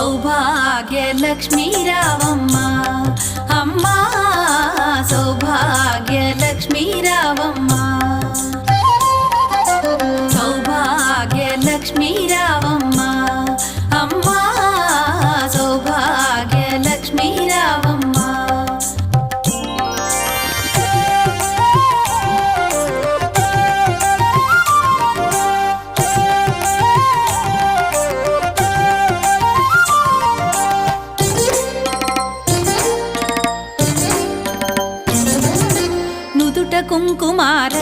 సౌభాగ్యలక్ష్మీ రావమ్మ అమ్మా సౌభాగ్యలక్ష్మీ రావమ్మ సౌభాగ్యలక్ష్మీ రావమ్మ అమ్మా సౌభాగ్యలక్ష్మీ రావమ్మ కుంకుమార